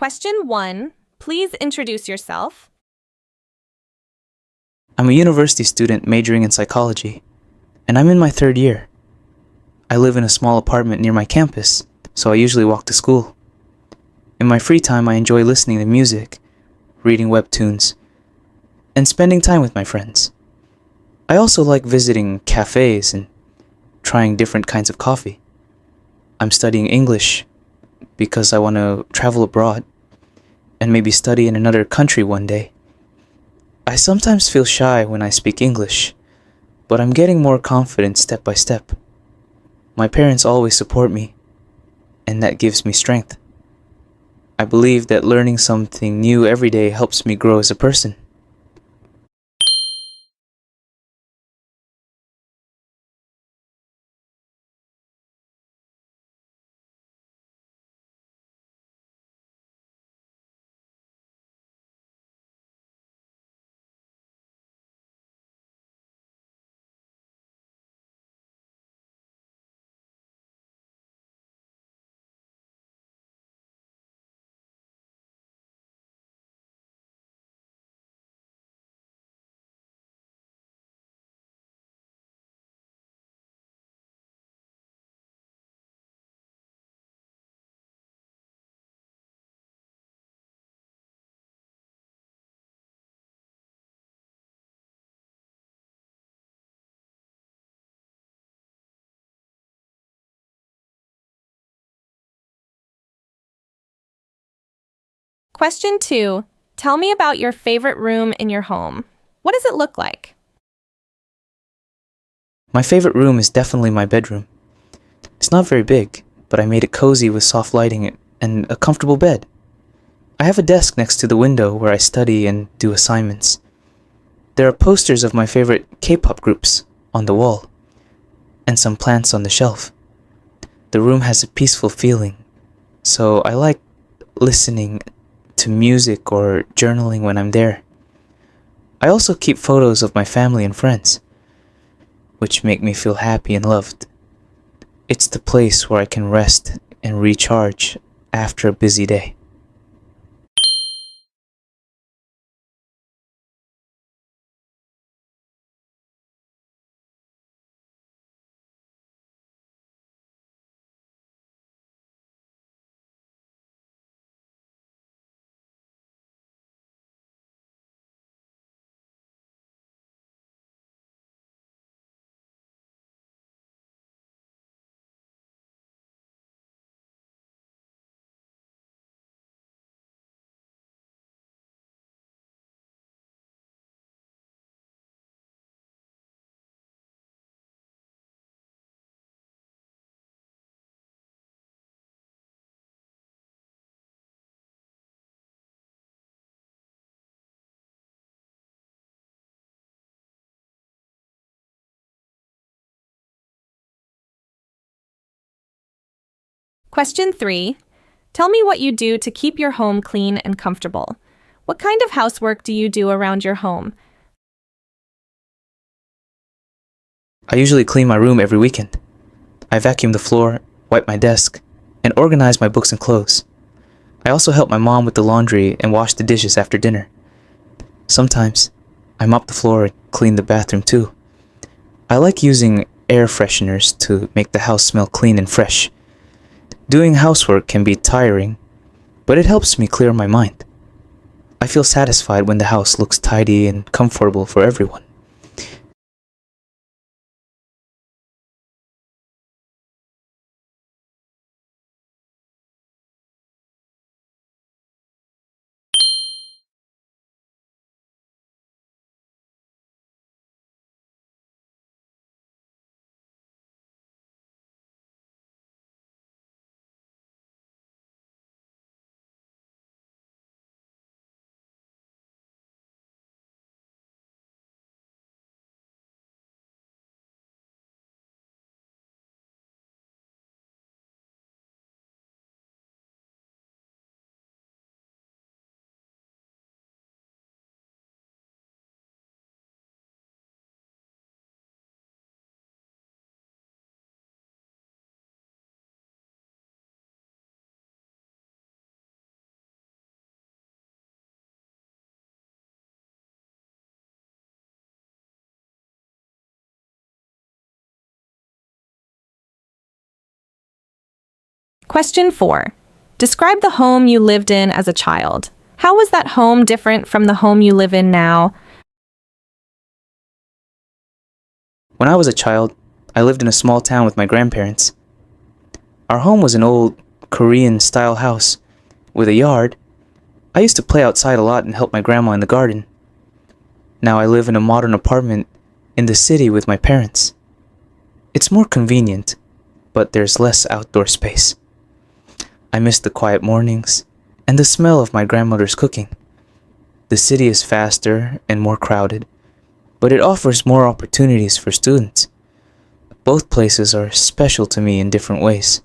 Question 1. Please introduce yourself. I'm a university student majoring in psychology, and I'm in my third year. I live in a small apartment near my campus, so I usually walk to school. In my free time, I enjoy listening to music, reading webtoons, and spending time with my friends. I also like visiting cafes and trying different kinds of coffee. I'm studying English because I want to travel abroad and maybe study in another country one day. I sometimes feel shy when I speak English, but I'm getting more confident step by step. My parents always support me, and that gives me strength. I believe that learning something new every day helps me grow as a person. Question 2. Tell me about your favorite room in your home. What does it look like? My favorite room is definitely my bedroom. It's not very big, but I made it cozy with soft lighting and a comfortable bed. I have a desk next to the window where I study and do assignments. There are posters of my favorite K-pop groups on the wall, and some plants on the shelf. The room has a peaceful feeling, so I like listening to music or journaling when I'm there. I also keep photos of my family and friends, which make me feel happy and loved. It's the place where I can rest and recharge after a busy day. Question 3. Tell me what you do to keep your home clean and comfortable. What kind of housework do you do around your home? I usually clean my room every weekend. I vacuum the floor, wipe my desk, and organize my books and clothes. I also help my mom with the laundry and wash the dishes after dinner. Sometimes, I mop the floor and clean the bathroom too. I like using air fresheners to make the house smell clean and fresh. Doing housework can be tiring, but it helps me clear my mind. I feel satisfied when the house looks tidy and comfortable for everyone. Question 4. Describe the home you lived in as a child. How was that home different from the home you live in now? When I was a child, I lived in a small town with my grandparents. Our home was an old Korean-style house with a yard. I used to play outside a lot and help my grandma in the garden. Now I live in a modern apartment in the city with my parents. It's more convenient, but there's less outdoor space. I miss the quiet mornings and the smell of my grandmother's cooking. The city is faster and more crowded, but it offers more opportunities for students. Both places are special to me in different ways.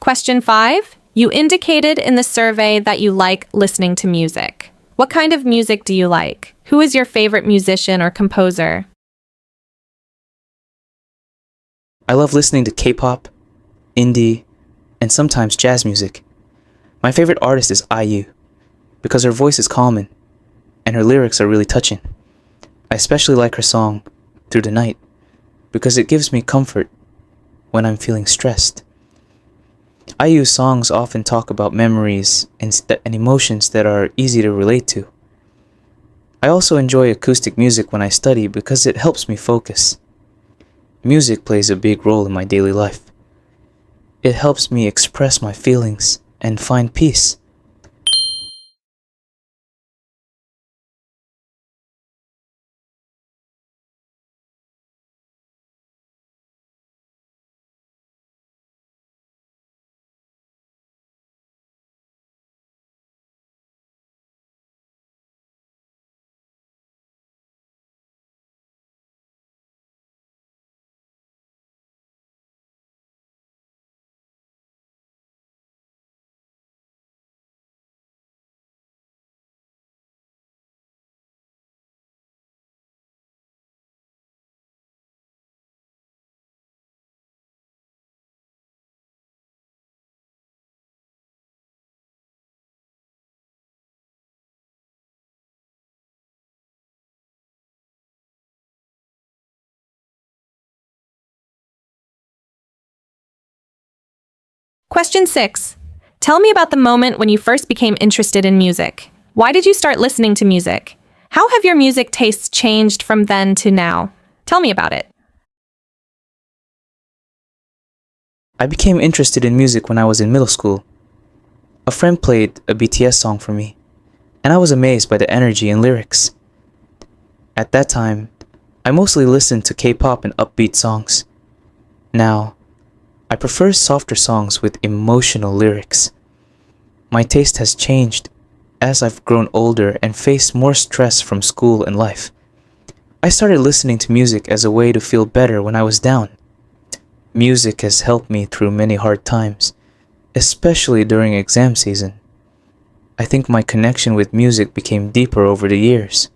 Question 5. You indicated in the survey that you like listening to music. What kind of music do you like? Who is your favorite musician or composer? I love listening to K-pop, indie, and sometimes jazz music. My favorite artist is IU because her voice is calming and her lyrics are really touching. I especially like her song Through the Night because it gives me comfort when I'm feeling stressed. IU's songs often talk about memories and emotions that are easy to relate to. I also enjoy acoustic music when I study because it helps me focus. Music plays a big role in my daily life. It helps me express my feelings and find peace. Question 6. Tell me about the moment when you first became interested in music. Why did you start listening to music? How have your music tastes changed from then to now? Tell me about it. I became interested in music when I was in middle school. A friend played a BTS song for me, and I was amazed by the energy and lyrics. At that time, I mostly listened to K-pop and upbeat songs. Now, I prefer softer songs with emotional lyrics. My taste has changed as I've grown older and faced more stress from school and life. I started listening to music as a way to feel better when I was down. Music has helped me through many hard times, especially during exam season. I think my connection with music became deeper over the years.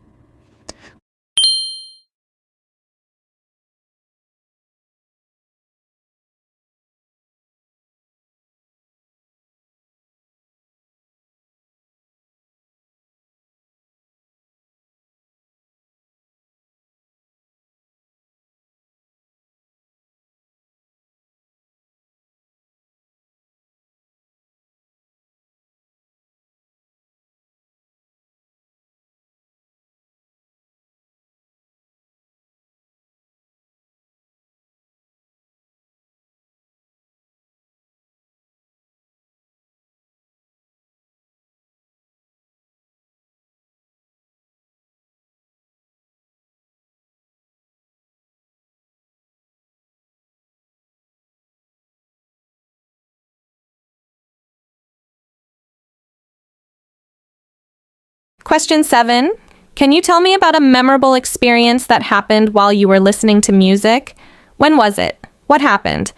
Question 7. Can you tell me about a memorable experience that happened while you were listening to music? When was it? What happened?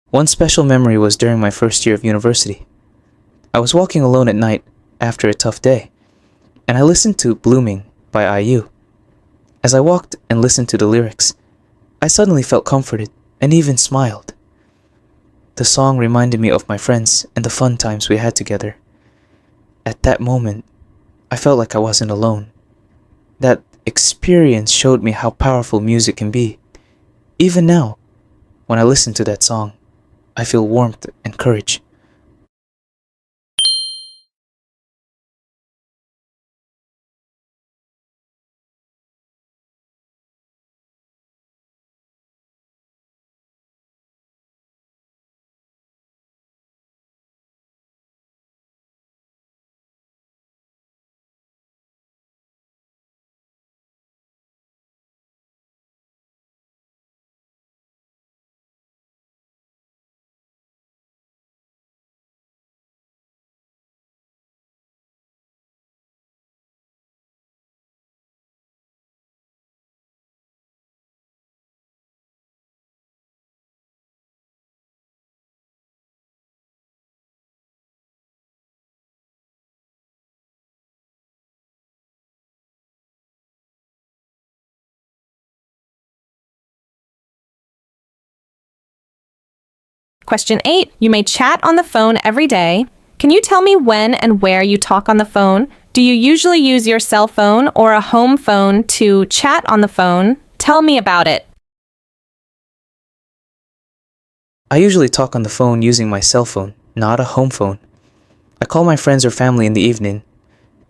One special memory was during my first year of university. I was walking alone at night after a tough day, and I listened to Blooming by IU. As I walked and listened to the lyrics, I suddenly felt comforted and even smiled. The song reminded me of my friends and the fun times we had together. At that moment, I felt like I wasn't alone. That experience showed me how powerful music can be. Even now, when I listen to that song, I feel warmth and courage. Question 8. You may chat on the phone every day. Can you tell me when and where you talk on the phone? Do you usually use your cell phone or a home phone to chat on the phone? Tell me about it. I usually talk on the phone using my cell phone, not a home phone. I call my friends or family in the evening,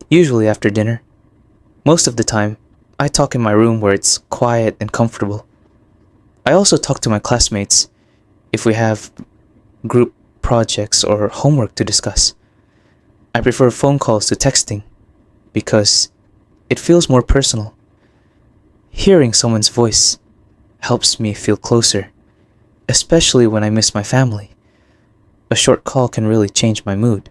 usually after dinner. Most of the time, I talk in my room where it's quiet and comfortable. I also talk to my classmates if we have group projects or homework to discuss. I prefer phone calls to texting because it feels more personal. Hearing someone's voice helps me feel closer, especially when I miss my family. A short call can really change my mood.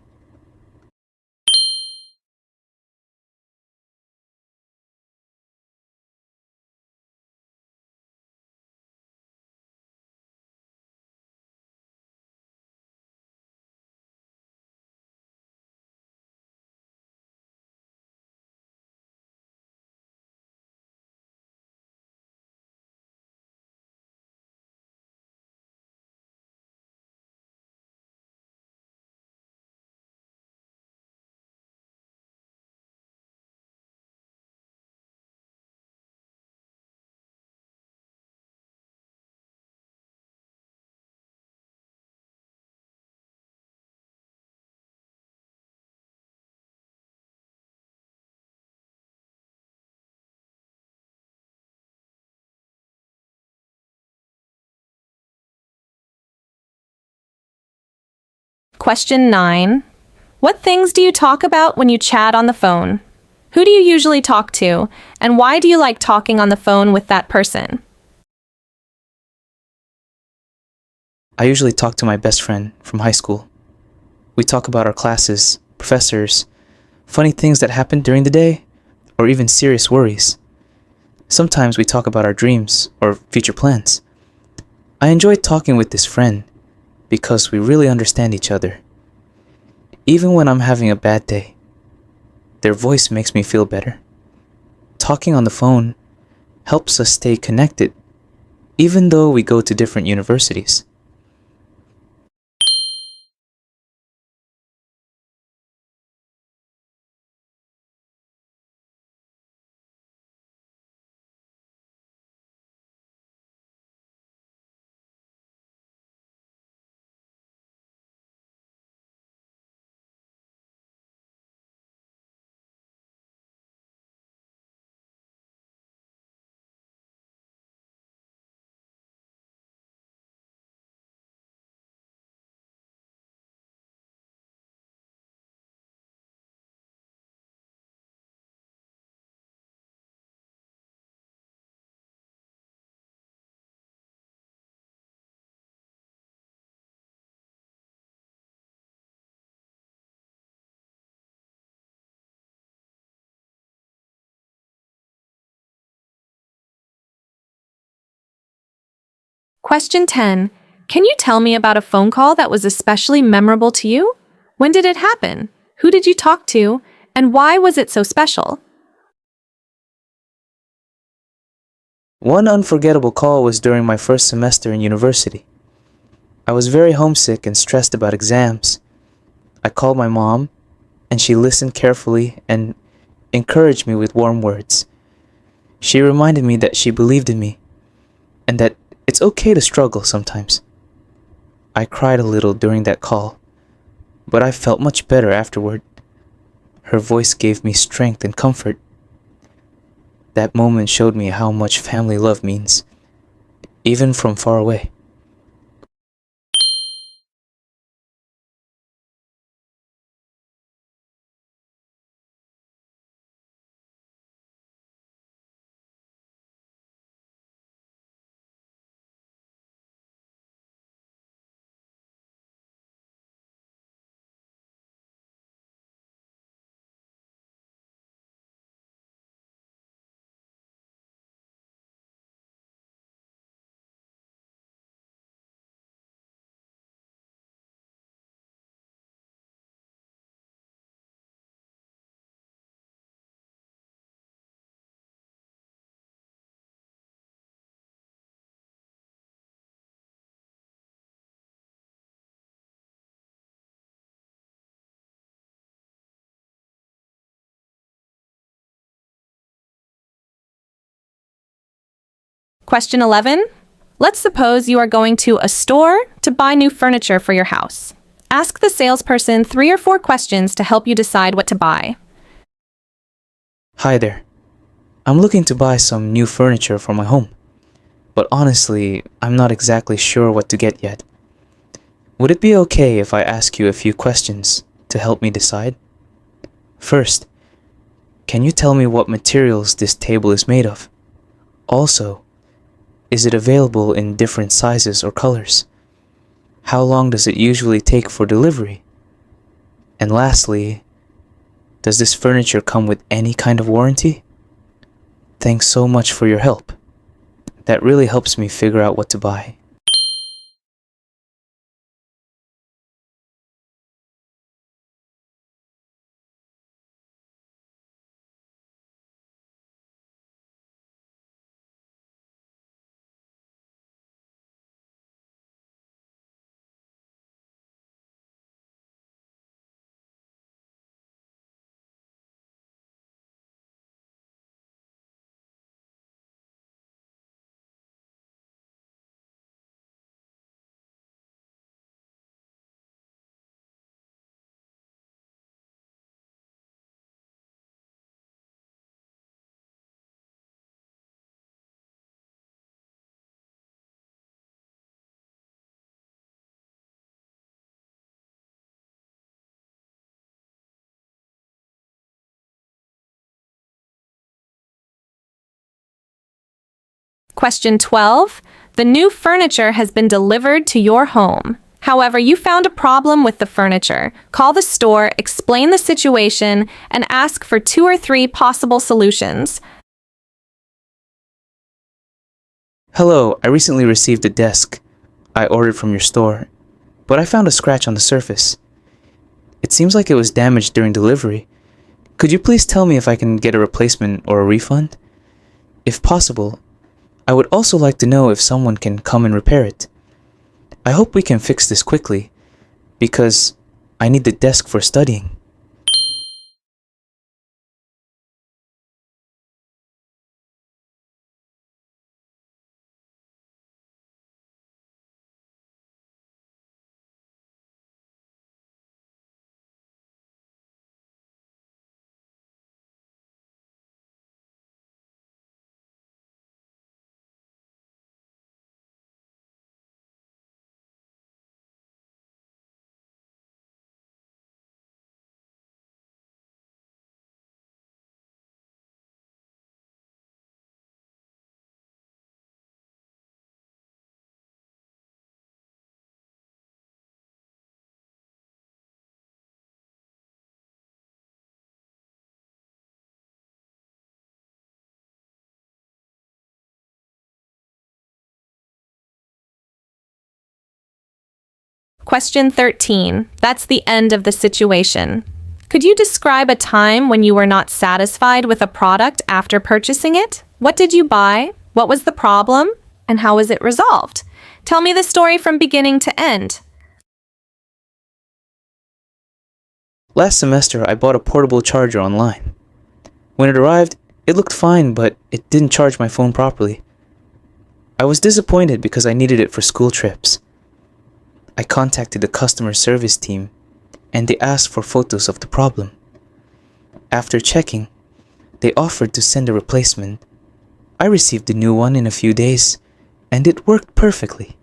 Question 9. What things do you talk about when you chat on the phone? Who do you usually talk to, and why do you like talking on the phone with that person? I usually talk to my best friend from high school. We talk about our classes, professors, funny things that happened during the day, or even serious worries. Sometimes we talk about our dreams or future plans. I enjoy talking with this friend because we really understand each other. Even when I'm having a bad day, their voice makes me feel better. Talking on the phone helps us stay connected, even though we go to different universities. Question 10. Can you tell me about a phone call that was especially memorable to you? When did it happen? Who did you talk to? And why was it so special? One unforgettable call was during my first semester in university. I was very homesick and stressed about exams. I called my mom, and she listened carefully and encouraged me with warm words. She reminded me that she believed in me, and that it's okay to struggle sometimes. I cried a little during that call, but I felt much better afterward. Her voice gave me strength and comfort. That moment showed me how much family love means, even from far away. Question 11. Let's suppose you are going to a store to buy new furniture for your house. Ask the salesperson 3 or 4 questions to help you decide what to buy. Hi there. I'm looking to buy some new furniture for my home, but honestly, I'm not exactly sure what to get yet. Would it be okay if I ask you a few questions to help me decide? First, can you tell me what materials this table is made of? Also, is it available in different sizes or colors? How long does it usually take for delivery? And lastly, does this furniture come with any kind of warranty? Thanks so much for your help. That really helps me figure out what to buy. Question 12. The new furniture has been delivered to your home. However, you found a problem with the furniture. Call the store, explain the situation, and ask for 2 or 3 possible solutions. Hello, I recently received a desk I ordered from your store, but I found a scratch on the surface. It seems like it was damaged during delivery. Could you please tell me if I can get a replacement or a refund? If possible, I would also like to know if someone can come and repair it. I hope we can fix this quickly, because I need the desk for studying. Question 13. That's the end of the situation. Could you describe a time when you were not satisfied with a product after purchasing it? What did you buy? What was the problem? And how was it resolved? Tell me the story from beginning to end. Last semester, I bought a portable charger online. When it arrived, it looked fine, but it didn't charge my phone properly. I was disappointed because I needed it for school trips. I contacted the customer service team, and they asked for photos of the problem. After checking, they offered to send a replacement. I received a new one in a few days, and it worked perfectly.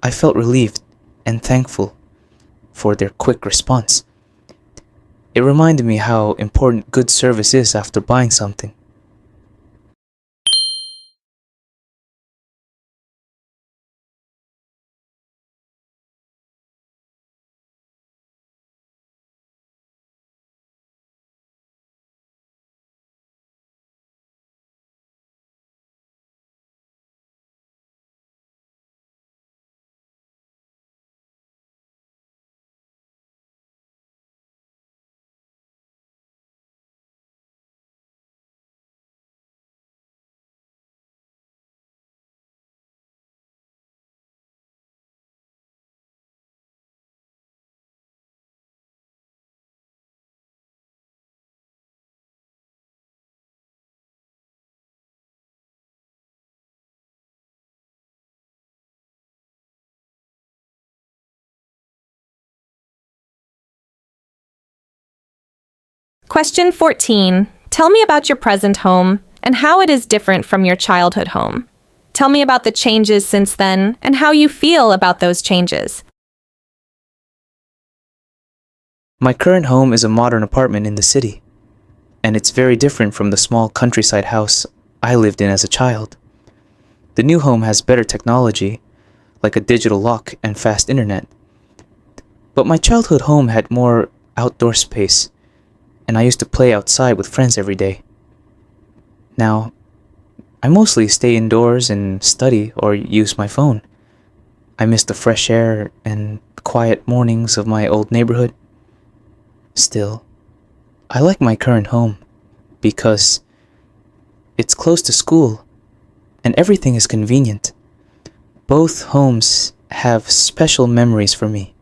I felt relieved and thankful for their quick response. It reminded me how important good service is after buying something. Question 14. Tell me about your present home and how it is different from your childhood home. Tell me about the changes since then and how you feel about those changes. My current home is a modern apartment in the city, and it's very different from the small countryside house I lived in as a child. The new home has better technology, like a digital lock and fast internet. But my childhood home had more outdoor space, and I used to play outside with friends every day. Now, I mostly stay indoors and study or use my phone. I miss the fresh air and quiet mornings of my old neighborhood. Still, I like my current home because it's close to school and everything is convenient. Both homes have special memories for me.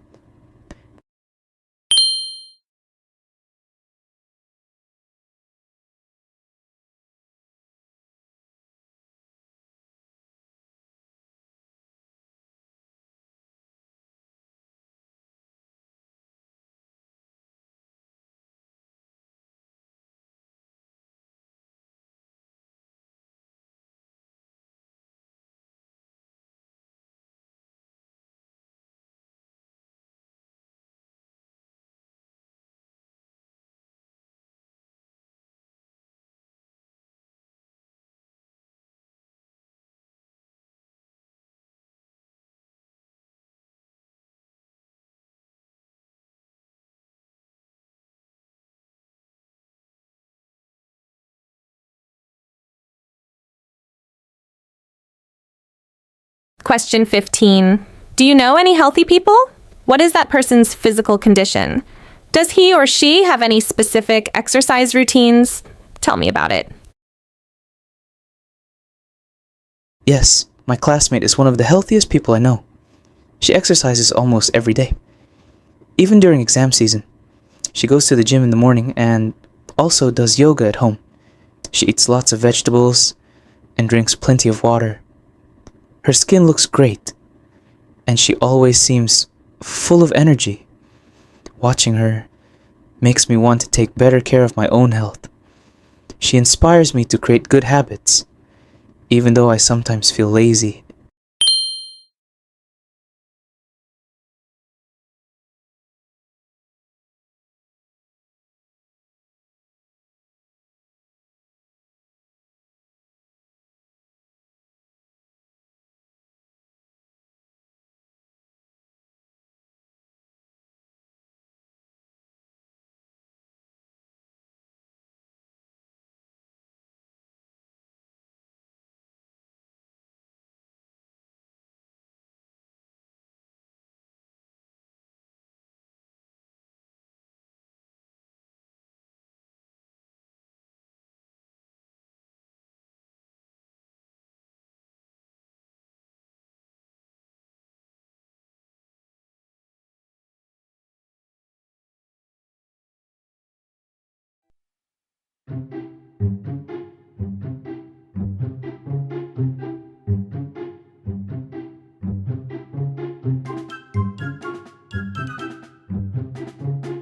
Question 15. Do you know any healthy people? What is that person's physical condition? Does he or she have any specific exercise routines? Tell me about it. Yes, my classmate is one of the healthiest people I know. She exercises almost every day, even during exam season. She goes to the gym in the morning and also does yoga at home. She eats lots of vegetables and drinks plenty of water. Her skin looks great, and she always seems full of energy. Watching her makes me want to take better care of my own health. She inspires me to create good habits, even though I sometimes feel lazy.